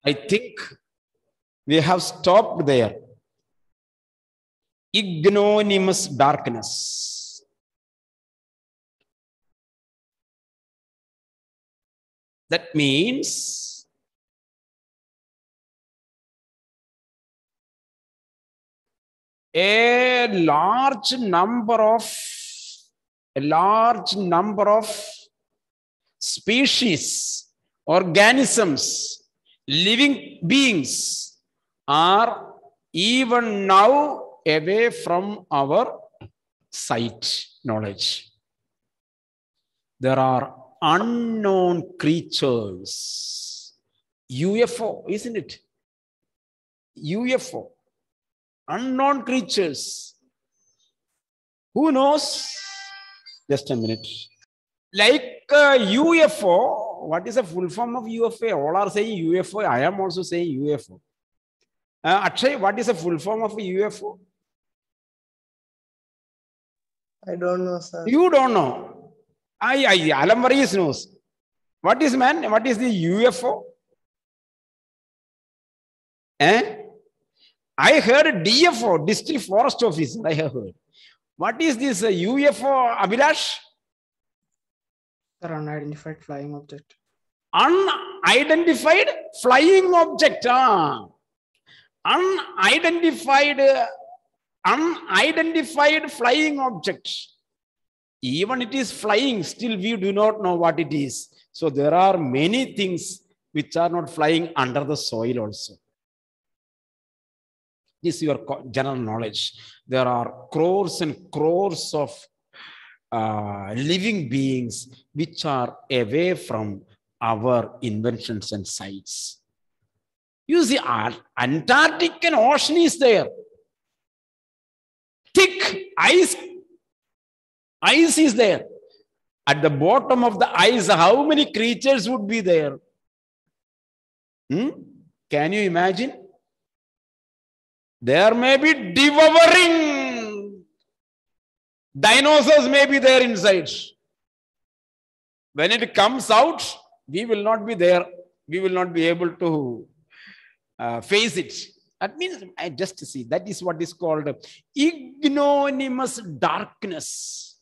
I think we have stopped there. Ignominious darkness. That means a large number of species, organisms, living beings are even now away from our sight knowledge. There are unknown creatures. UFO, isn't it? UFO. Unknown creatures. Who knows? Just a minute. Like UFO, what is the full form of UFO? All are saying UFO. I am also saying UFO. Akshay, what is the full form of a UFO? I don't know, sir. You don't know. Alam Varis knows. What is man? What is the UFO? I heard DFO, District Forest Officer. I have heard. What is this UFO, Abhilash? Sir, unidentified flying object. Unidentified flying object. Unidentified flying object. Even it is flying, still we do not know what it is. So there are many things which are not flying under the soil also. This is your general knowledge. There are crores and crores of living beings which are away from our inventions and sights. You see, Antarctic Ocean is there. Thick ice is there. At the bottom of the ice, how many creatures would be there? Can you imagine? There may be devouring dinosaurs may be there inside. When it comes out, we will not be there. We will not be able to face it. That means, I just see, that is what is called ignominious darkness.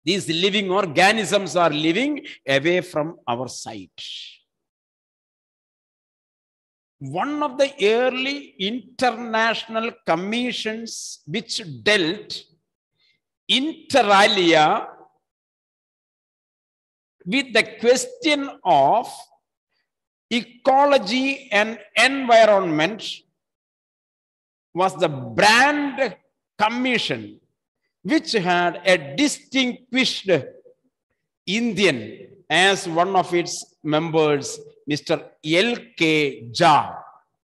These living organisms are living away from our sight. One of the early international commissions which dealt inter alia with the question of ecology and environment was the Brand Commission, which had a distinguished Indian as one of its members, Mr. L.K. Jha.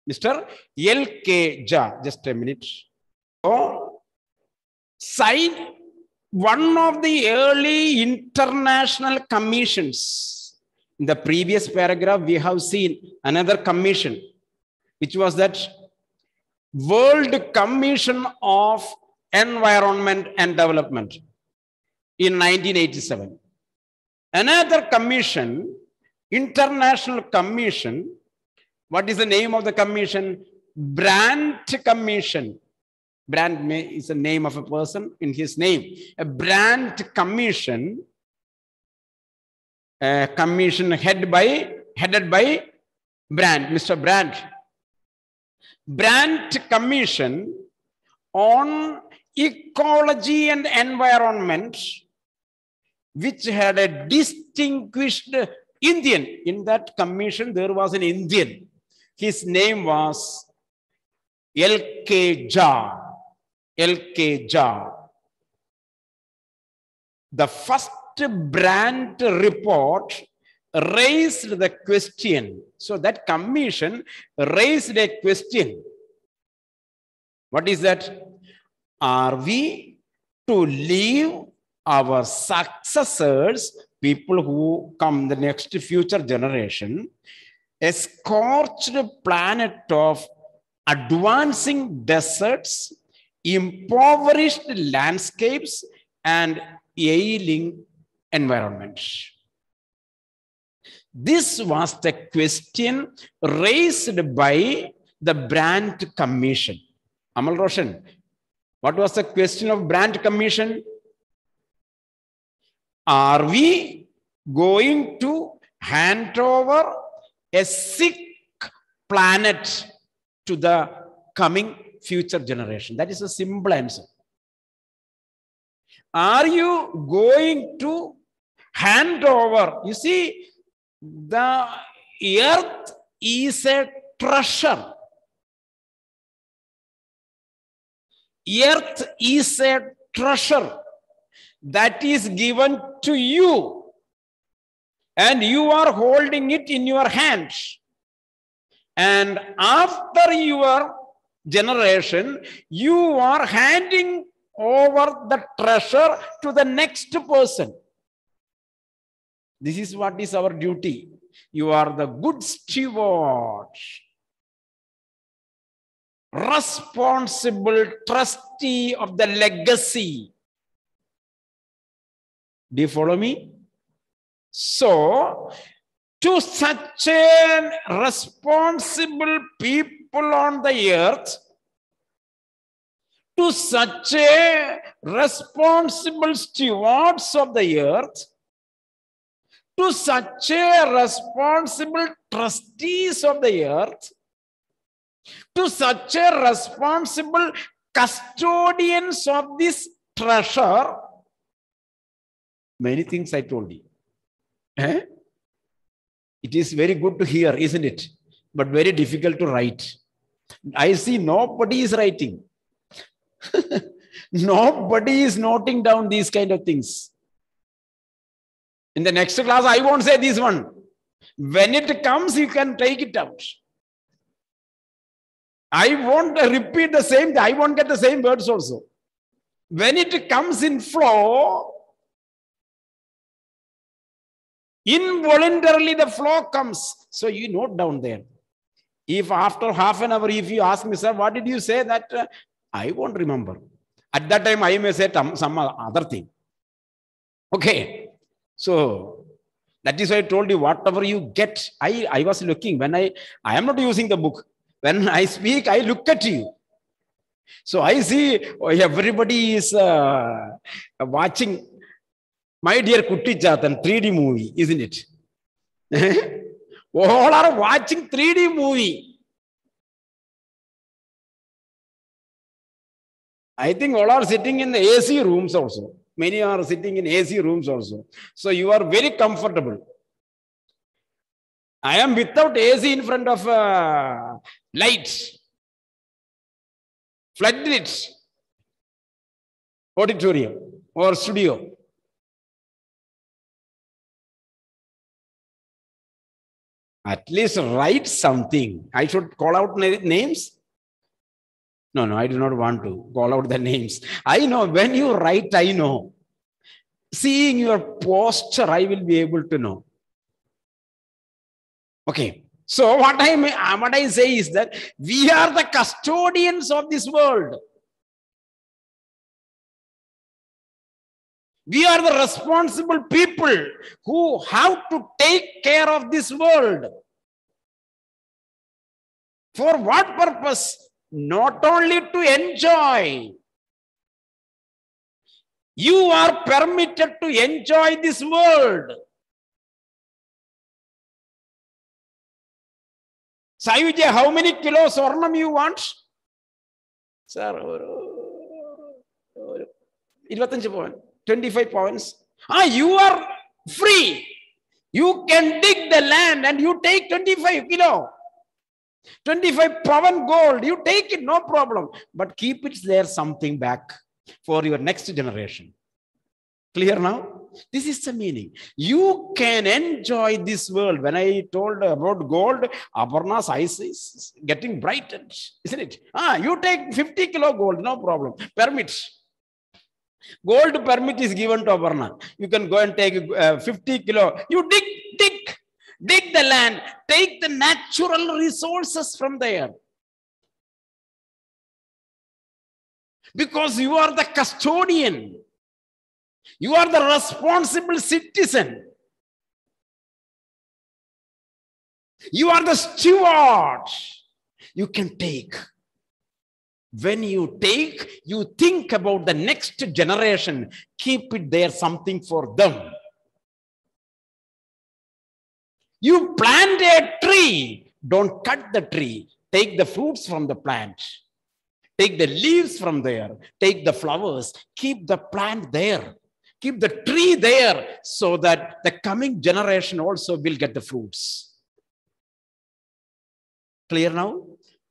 Mr. L.K. Jha, just a minute. So, one of the early international commissions. In the previous paragraph, we have seen another commission, which was that World Commission of Environment and Development in 1987. Another commission, international commission, what is the name of the commission? Brandt Commission. Brandt is the name of a person in his name. A Brandt Commission, a commission headed by Brandt, Mr. Brandt. Brandt Commission on Ecology and Environment, which had a distinguished Indian. In that commission, there was an Indian. His name was L.K. Jha. L.K. Jha. The first Brandt report raised the question. So that commission raised a question. What is that? Are we to leave our successors, people who come the next future generation, a scorched planet of advancing deserts, impoverished landscapes, and ailing environments? This was the question raised by the Brandt Commission. Amal Roshan, what was the question of Brandt Commission? Are we going to hand over a sick planet to the coming future generation? That is a simple answer. Are you going to hand over? You see, the earth is a treasure. Earth is a treasure that is given to you, and you are holding it in your hands. And after your generation, you are handing over the treasure to the next person. This is what is our duty. You are the good steward, responsible trustee of the legacy. Do you follow me? So, to such a responsible people on the earth, to such a responsible stewards of the earth, to such a responsible trustees of the earth, to such a responsible custodians of this treasure, many things I told you. It is very good to hear, isn't it? But very difficult to write. I see nobody is writing. Nobody is noting down these kind of things. In the next class, I won't say this one. When it comes, you can take it out. I won't repeat the same, I won't get the same words also. When it comes in flow, involuntarily the flow comes. So you note down there. If after half an hour, if you ask me, sir, what did you say? That I won't remember. At that time, I may say some other thing. Okay. So that is why I told you, whatever you get, I was looking. When I am not using the book. When I speak, I look at you. So I see everybody is watching My Dear Kutti Chatan 3D movie, isn't it? All are watching 3D movie. I think all are sitting in the AC rooms also. Many are sitting in AC rooms also. So you are very comfortable. I am without AC in front of lights, floodlit auditorium or studio. At least write something. I should call out names. No, I do not want to call out the names. I know when you write, I know. Seeing your posture, I will be able to know. Okay. So what I say is that we are the custodians of this world. We are the responsible people who have to take care of this world. For what purpose? Not only to enjoy. You are permitted to enjoy this world. Sayujay, how many kilos ornam you want? Sir, 25 pounds. You are free. You can dig the land and you take 25 kilo. 25 pound gold, you take it, no problem. But keep it there something back for your next generation. Clear now? This is the meaning. You can enjoy this world. When I told about gold, Aparna's eyes is getting brightened, isn't it? You take 50 kilo gold, no problem. Permit. Gold permit is given to Aparna. You can go and take 50 kilo. You dig the land, take the natural resources from there. Because you are the custodian. You are the responsible citizen. You are the steward. You can take. When you take, you think about the next generation. Keep it there, something for them. You plant a tree. Don't cut the tree. Take the fruits from the plant. Take the leaves from there. Take the flowers. Keep the plant there. Keep the tree there so that the coming generation also will get the fruits. Clear now?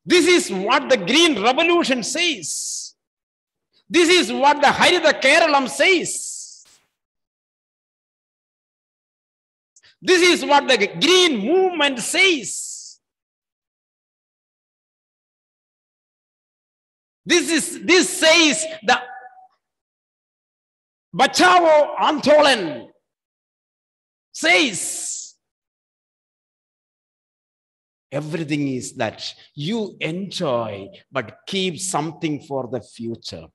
This is what the Green Revolution says. This is what the Haritha Keralam says. This is what the Green Movement says. This says the Bachao Andolan says. Everything is that you enjoy, but keep something for the future.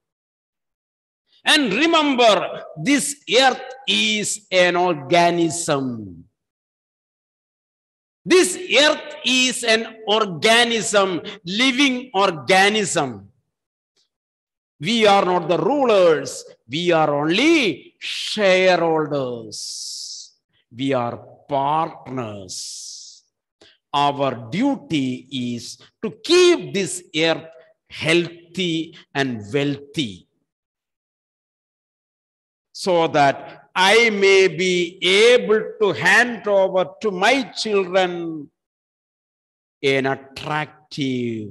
And remember, this earth is an organism. This earth is an organism, living organism. We are not the rulers. We are only shareholders. We are partners. Our duty is to keep this earth healthy and wealthy, so that I may be able to hand over to my children an attractive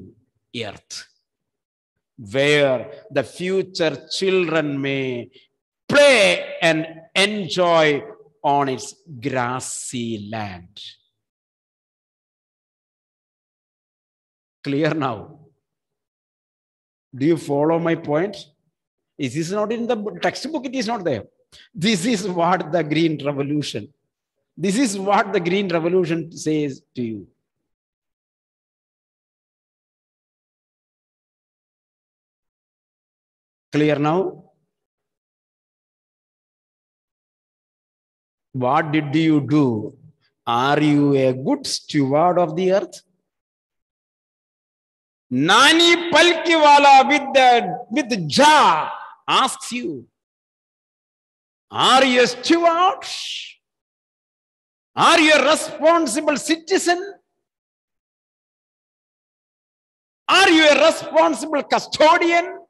earth, where the future children may play and enjoy on its grassy land. Clear now? Do you follow my point? Is this not in the textbook? It is not there. This is what the Green Revolution. This is what the Green Revolution says to you. Clear now? What did you do? Are you a good steward of the earth? Nani Palkiwala with Ja asks you, are you a steward? Are you a responsible citizen? Are you a responsible custodian?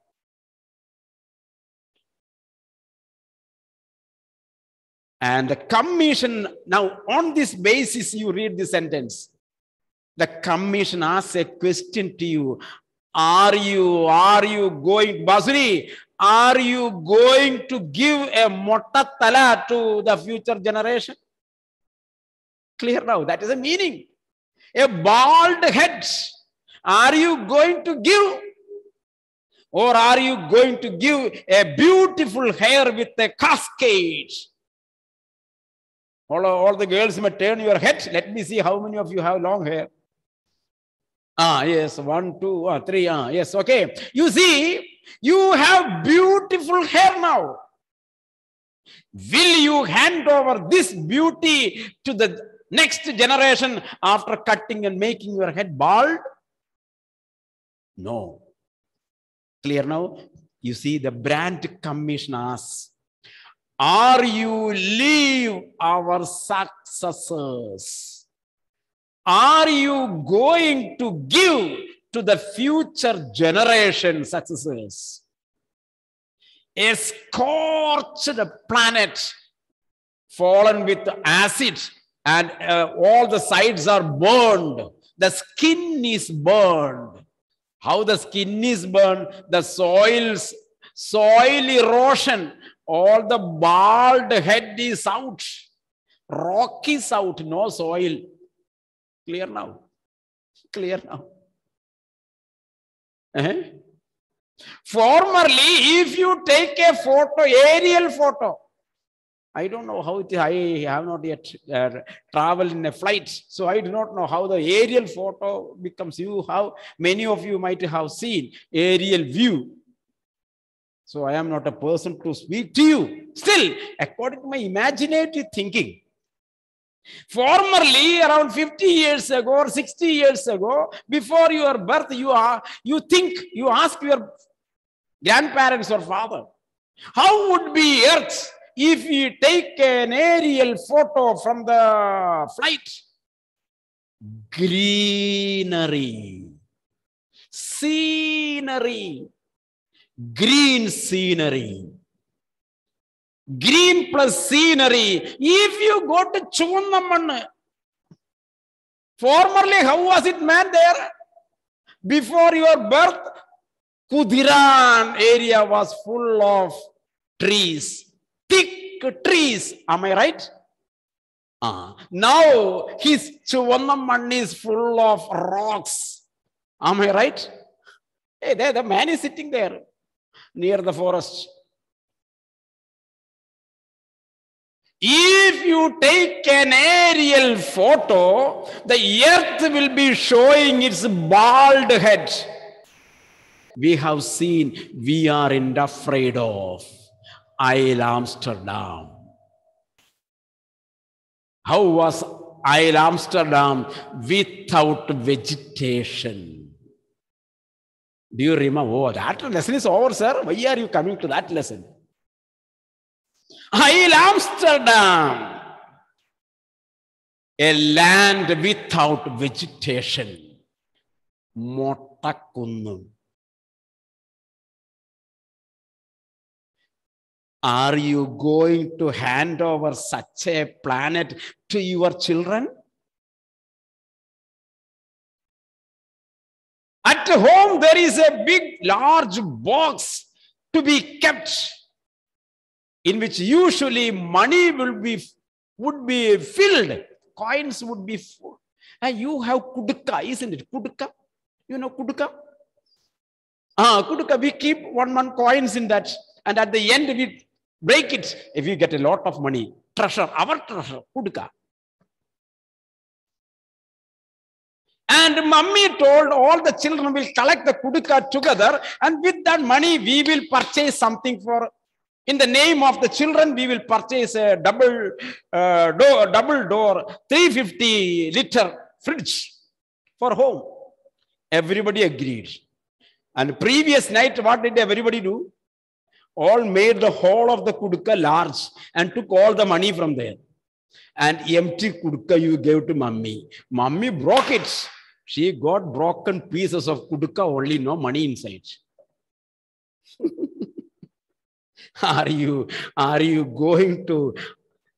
And the commission, now on this basis, you read the sentence. The commission asks a question to you. Are you going, Basuri, are you going to give a motatala to the future generation? Clear now, that is the meaning. A bald head, are you going to give? Or are you going to give a beautiful hair with a cascade? All the girls may turn your head. Let me see how many of you have long hair. Yes, 1, 2, 3. Yes, okay. You see, you have beautiful hair now. Will you hand over this beauty to the next generation after cutting and making your head bald? No. Clear now? You see, the brand commission asks, are you leave our successors? Are you going to give to the future generation successors a scorched planet fallen with acid and all the sides are burned? The skin is burned. How the skin is burned? The soil erosion. All the bald head is out. Rock is out, no soil. Clear now? Clear now? Formerly, if you take a photo, aerial photo, I don't know how it is. I have not yet traveled in a flight, so I do not know how the aerial photo becomes. How many of you might have seen aerial view. So I am not a person to speak to you. Still, according to my imaginative thinking, Formerly, around 50 years ago or 60 years ago, before your birth, you ask your grandparents or father, how would be earth if you take an aerial photo from the flight? Greenery, scenery, green scenery. Green plus scenery. If you go to Chunnamanna, formerly, how was it man there? Before your birth, Kudiran area was full of trees, thick trees. Am I right? Now his Chuvannaman is full of rocks. Am I right? Hey, there the man is sitting there near the forest. If you take an aerial photo, the earth will be showing its bald head. We have seen, we aren't afraid of Isle Amsterdam. How was Isle Amsterdam without vegetation? Do you remember? Oh, that lesson is over, sir. Why are you coming to that lesson? Isle Amsterdam, a land without vegetation. Mottakunnu. Are you going to hand over such a planet to your children? At home, there is a big, large box to be kept, in which usually money would be filled, coins would be full. And you have kudka, isn't it? Kudka? You know kudka? Kudka, we keep one coins in that, and at the end we break it. If you get a lot of money, treasure, our treasure, kudka. And mummy told all the children will collect the kudka together, and with that money we will purchase something for. In the name of the children, we will purchase a double door, 350-liter fridge for home. Everybody agreed. And previous night, what did everybody do? All made the whole of the kudka large and took all the money from there. And empty kudka you gave to mummy. Mummy broke it. She got broken pieces of kudka, only no money inside. Are you going to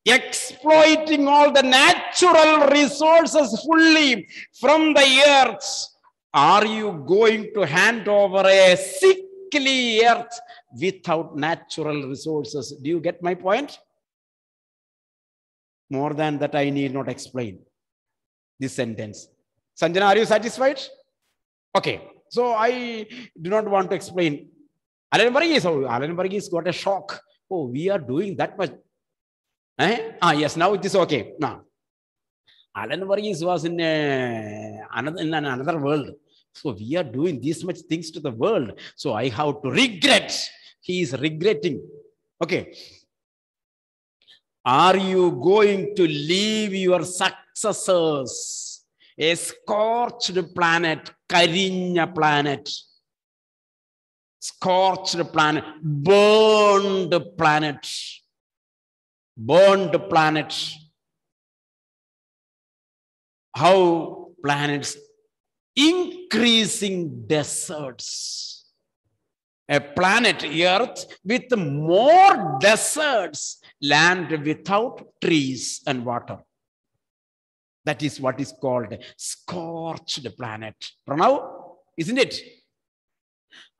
exploiting all the natural resources fully from the earth? Are you going to hand over a sickly earth without natural resources? Do you get my point? More than that, I need not explain this sentence. Sanjana, are you satisfied? Okay, so I do not want to explain. Alan Varghese got a shock. Oh, we are doing that much. Yes, now it is okay. Now, Alan Varghese was in another world. So we are doing this much things to the world. So I have to regret. He is regretting. Okay. Are you going to leave your successors a scorched planet, Karinya planet? Scorched planet, burned planet, burned planet. How planets increasing deserts. A planet Earth with more deserts, land without trees and water. That is what is called scorched planet. Pranav, isn't it?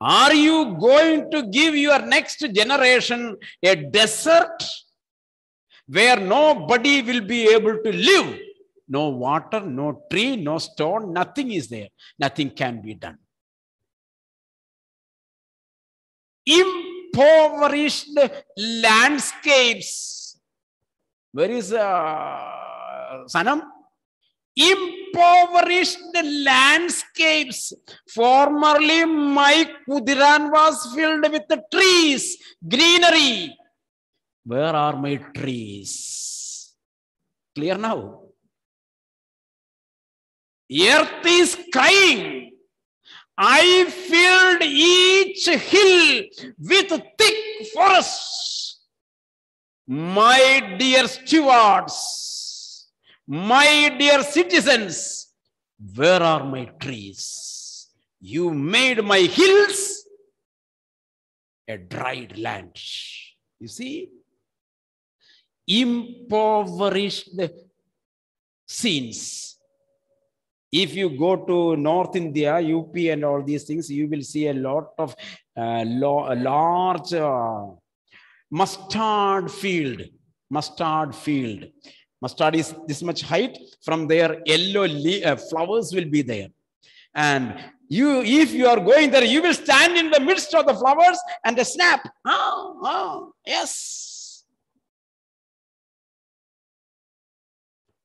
Are you going to give your next generation a desert where nobody will be able to live? No water, no tree, no stone, nothing is there. Nothing can be done. Impoverished landscapes. Where is Sanam? Impoverished landscapes. Formerly, my Kudiran was filled with the trees, greenery. Where are my trees? Clear now? Earth is crying. I filled each hill with thick forests. My dear stewards, my dear citizens, where are my trees? You made my hills a dried land. You see, impoverished scenes. If you go to North India, UP and all these things, you will see a lot of large mustard field. Mustard field. Mustard is this much height. From there, yellow flowers will be there. And if you are going there, you will stand in the midst of the flowers and snap. Oh, yes.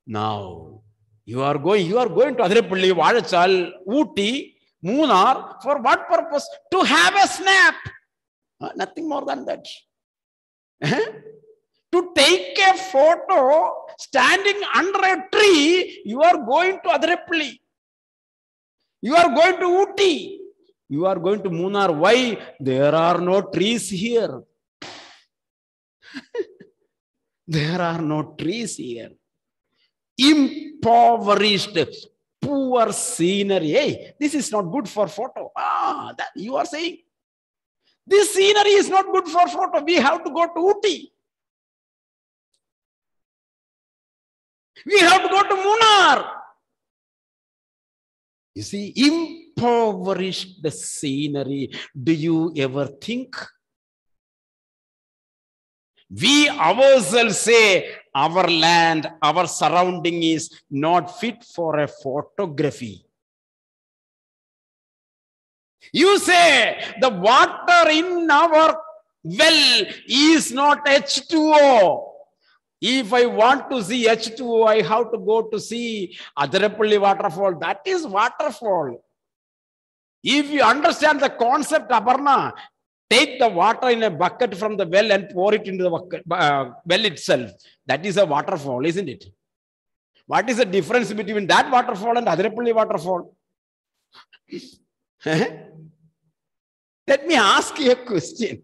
Now, you are going to Adirapalli, Vadachal, Ooty, Munnar. For what purpose? To have a snap. Nothing more than that. To take a photo standing under a tree, you are going to Adirapalli. You are going to Ooty. You are going to Munnar. Why? There are no trees here. There are no trees here. Impoverished, poor scenery. Hey, this is not good for photo. That you are saying. This scenery is not good for photo. We have to go to Ooty. We have to go to Munnar. You see, impoverished the scenery. Do you ever think? We ourselves say our land, our surrounding is not fit for a photography. You say the water in our well is not H2O. If I want to see H2O, I have to go to see Adirapalli waterfall. That is waterfall. If you understand the concept, Aparna, take the water in a bucket from the well and pour it into the well itself. That is a waterfall, isn't it? What is the difference between that waterfall and Adirapalli waterfall? Let me ask you a question.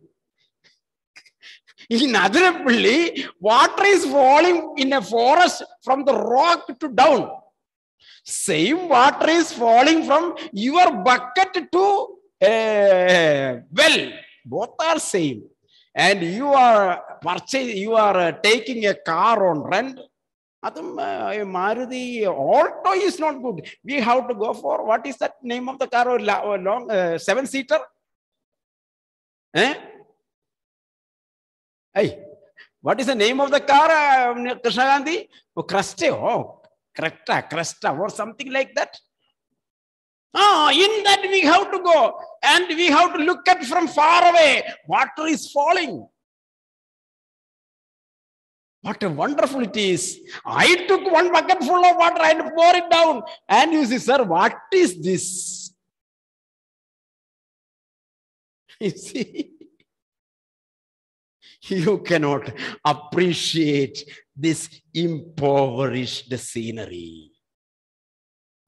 In Adirapalli, water is falling in a forest from the rock to down. Same water is falling from your bucket to a well. Both are same. And you are taking a car on rent. Maruti Alto is not good. We have to go for, what is that name of the car? Long 7-seater? Hey, what is the name of the car, Krishna Gandhi? Oh, Cresta or something like that. In that we have to go and we have to look at from far away. Water is falling. What a wonderful it is. I took one bucket full of water and pour it down. And you say, sir, what is this? You see, you cannot appreciate this impoverished scenery.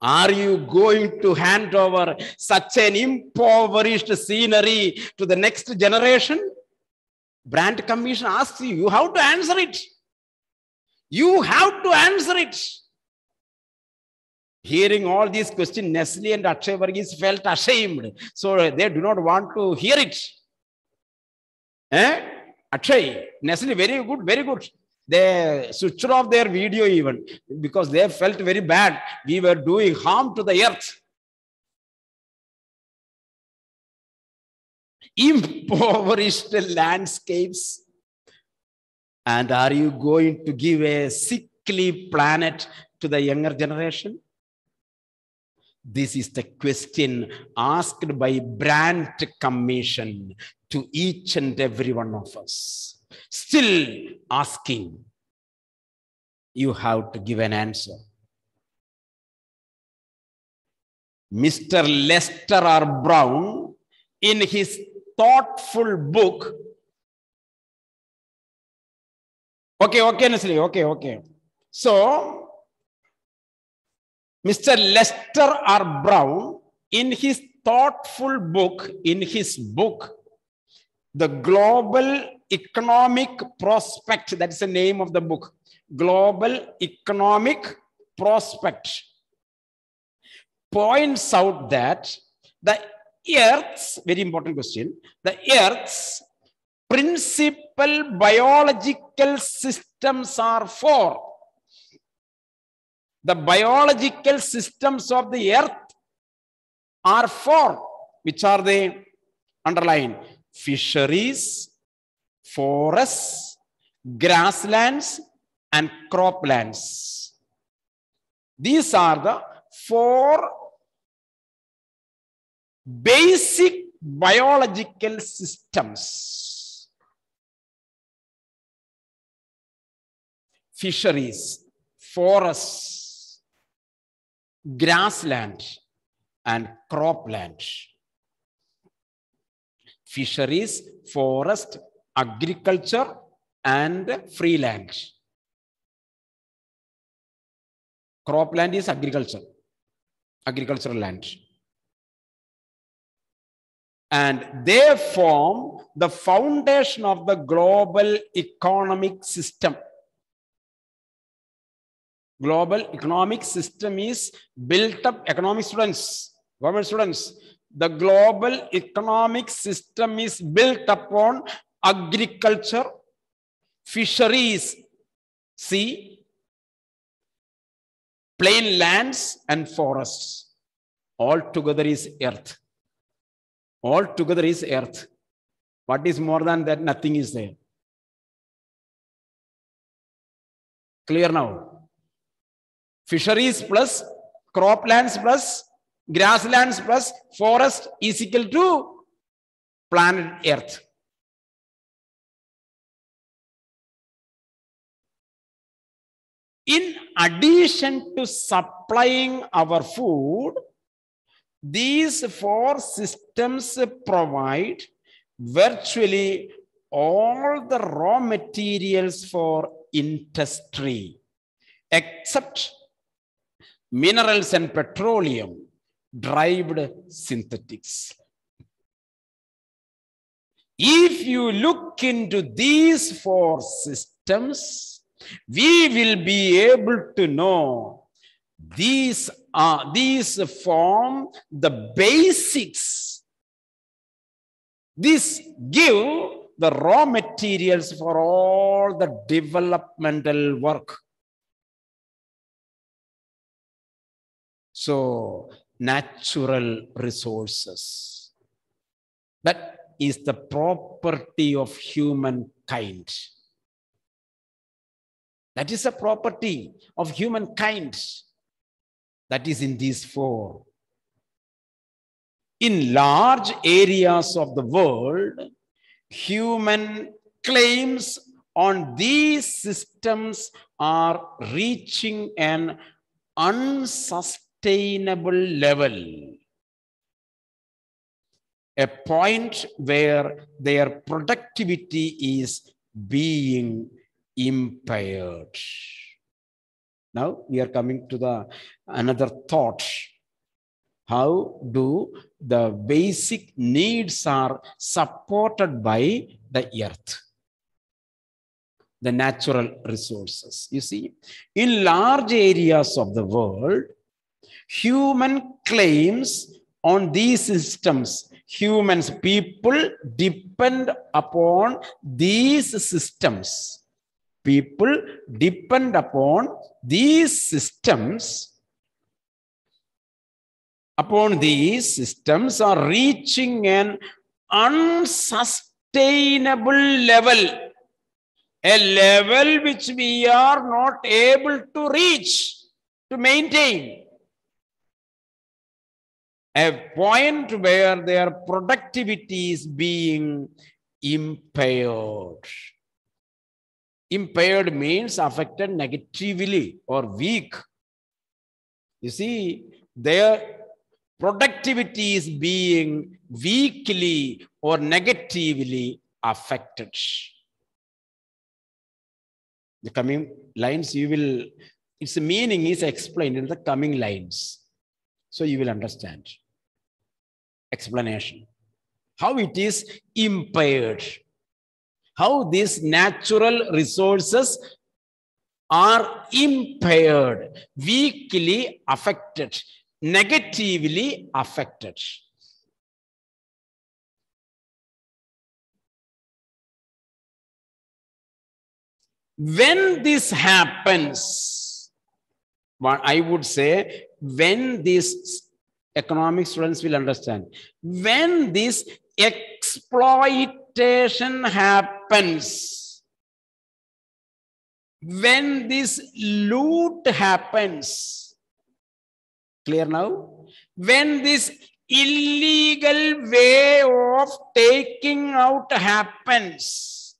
Are you going to hand over such an impoverished scenery to the next generation? Brand Commission asks you, you have to answer it. You have to answer it. Hearing all these questions, Nestle and Akshay Varghese felt ashamed. So they do not want to hear it. Akshay, Nestle, very good, very good. They switched off their video even because they felt very bad. We were doing harm to the earth. Impoverished landscapes. And are you going to give a sickly planet to the younger generation? This is the question asked by Brand Commission to each and every one of us. Still asking, you have to give an answer. Mr. Lester R. Brown, in his thoughtful book, okay, Nestle, okay. So, Mr. Lester R. Brown, in his thoughtful book, The Global Economic Prospect, that's the name of the book, Global Economic Prospect, points out that the Earth's, very important question, the Earth's principal biological systems are four. The biological systems of the Earth are four. Which are they? Underline: fisheries, forests, grasslands, and croplands. These are the four basic biological systems. Fisheries, forests, grassland, and cropland. Fisheries, forest, agriculture, and free land. Cropland is agriculture, agricultural land. And they form the foundation of the global economic system. Global economic system is built up, economic students, government students, the global economic system is built upon agriculture, fisheries, sea, plain lands, and forests. All together is earth. All together is earth. What is more than that? Nothing is there. Clear now? Fisheries plus croplands plus grasslands plus forest is equal to planet Earth. In addition to supplying our food, these four systems provide virtually all the raw materials for industry, except minerals and petroleum derived synthetics. If you look into these four systems, we will be able to know these form the basics. These give the raw materials for all the developmental work. So, natural resources. That is the property of humankind. That is a property of humankind. That is in these four. In large areas of the world, human claims on these systems are reaching an unsustainable level, a point where their productivity is being impaired. Now we are coming to another thought. How do the basic needs are supported by the earth? The natural resources. You see, in large areas of the world, human claims on these systems, people depend upon these systems. People depend upon these systems. Upon these systems are reaching an unsustainable level. A level which we are not able to reach, to maintain. A point where their productivity is being impaired. Impaired means affected negatively or weak. You see, their productivity is being weakly or negatively affected. The coming lines you will Its meaning is explained in the coming lines. So you will understand. Explanation. How it is impaired. How these natural resources are impaired, weakly affected, negatively affected. When this happens, what I would say, when these economic students will understand, when this exploitation happens, when this loot happens, clear now? When this illegal way of taking out happens,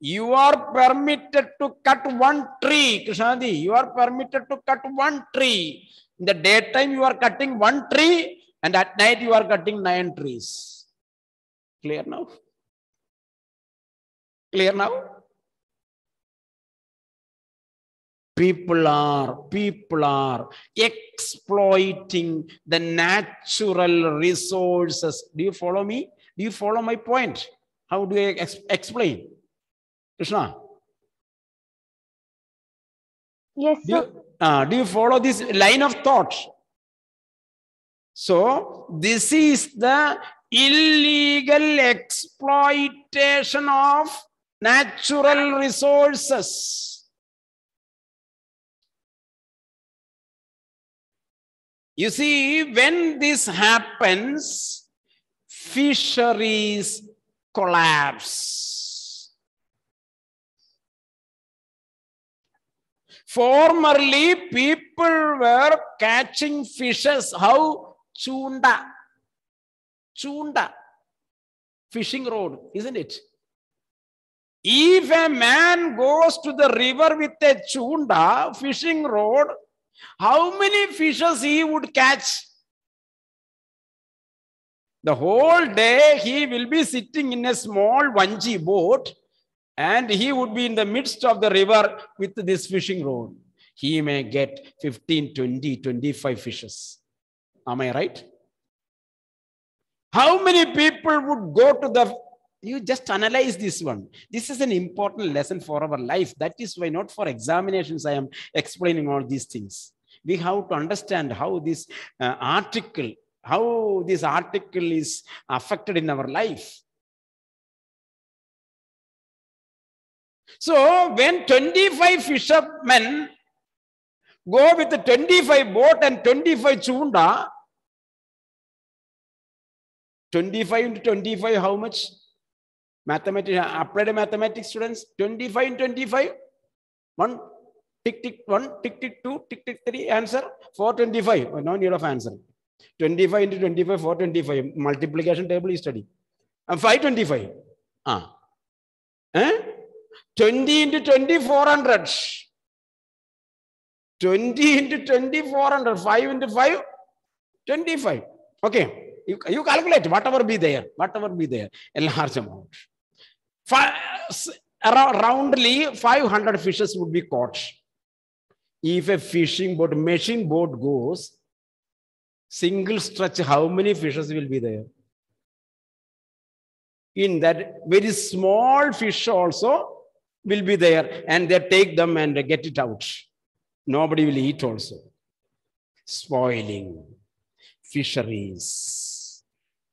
you are permitted to cut one tree, Krishnadi, you are permitted to cut one tree. In the daytime, you are cutting one tree, and at night, you are cutting 9 trees. Clear now? Clear now? People are exploiting the natural resources. Do you follow me? Do you follow my point? How do I explain? Krishna? Yes, sir. Do you follow this line of thought? So, this is the illegal exploitation of natural resources. You see, when this happens, fisheries collapse. Formerly, people were catching fishes. How? Chunda. Chunda. Fishing rod, isn't it? If a man goes to the river with a chunda, fishing rod, how many fishes he would catch? The whole day he will be sitting in a small vanji boat, and he would be in the midst of the river with this fishing rod. He may get 15, 20, 25 fishes. Am I right? How many people would go to the... You just analyze this one. This is an important lesson for our life. That is why not for examinations I am explaining all these things. We have to understand how this article is affected in our life. So when 25 fishermen go with the 25 boat and 25 chunda, 25 into 25, how much? Mathematics, applied mathematics students, 25 into 25, 1, tick, tick, 1, tick, tick, 2, tick, tick, 3, answer, 425. No need of answer. 25 into 25, 425. Multiplication table is study. 525. 20 into 20, 400. 20 into 20, 400. 5 into 5, 25. Okay. You calculate whatever be there, a large amount. Roundly 500 fishes would be caught. If a fishing boat, machine boat goes, single stretch, how many fishes will be there? In that, very small fish also will be there, and they take them and they get it out. Nobody will eat also. Spoiling fisheries.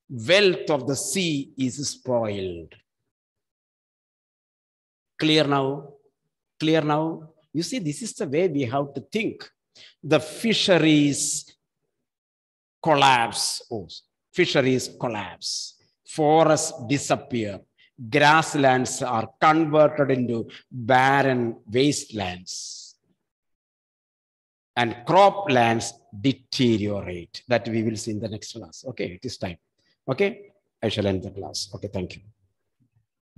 Wealth of the sea is spoiled. Clear now? Clear now? You see, this is the way we have to think. The fisheries collapse. Oh, fisheries collapse. Forests disappear. Grasslands are converted into barren wastelands. And croplands deteriorate. That we will see in the next class. Okay, it is time. Okay, I shall end the class. Okay, thank you.